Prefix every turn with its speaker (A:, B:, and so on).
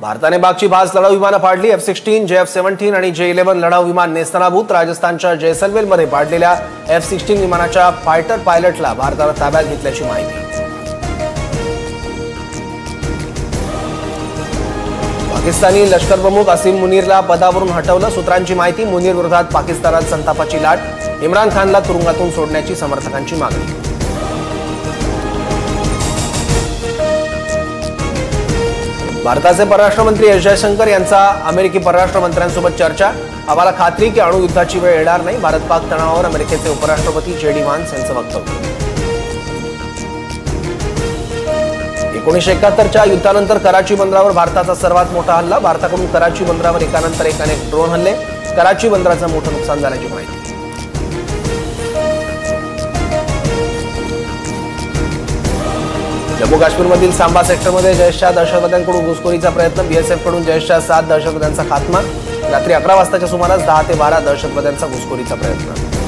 A: भारताने बागची 5 लढाऊ विमानं पाडली। F-16, JF-17 आणि J-11 लढाऊ विमान नेस्तनाभूत। राजस्थानच्या जैसलमेरमध्ये पाडलेल्या F-16 विमानाच्या फायटर पायलटला भारताने ताब्यात घेतल्याची माहिती। पाकिस्तानी लष्कर प्रमुख असीम मुनीरला पदावरून हटवलं। सूत्रांची माहिती, मुनीर विरोधात पाकिस्तानात संतापाची लाट। इम्रान खानला तुरुंगातून सोडण्याची समर्थकांची मागणी। भारताचे परराष्ट्र मंत्री एस जयशंकर यांचा अमेरिकी परराष्ट्र मंत्र्यांसोबत चर्चा। आम्हाला खात्री की अणुयुद्धाची वेळ येणार नाही, भारत पाक तणावावर अमेरिकेचे उपराष्ट्रपती JD व्हान्स यांचं वक्तव्य। 1971च्या युद्धानंतर कराची बंदरावर भारताचा सर्वात मोठा हल्ला। भारताकडून कराची बंदरावर एकानंतर एक अनेक ड्रोन हल्ले। कराची बंदराचं मोठं नुकसान झाल्याची माहिती। जम्मू काश्मीरमधील सांबा सेक्टरमध्ये जैशच्या दहशतवाद्यांकडून घुसखोरीचा प्रयत्न। BSF कडून जैशच्या 7 दहशतवाद्यांचा खात्मा। रात्री 11 वाजताच्या सुमारास 10 ते 12 दहशतवाद्यांचा घुसखोरीचा प्रयत्न।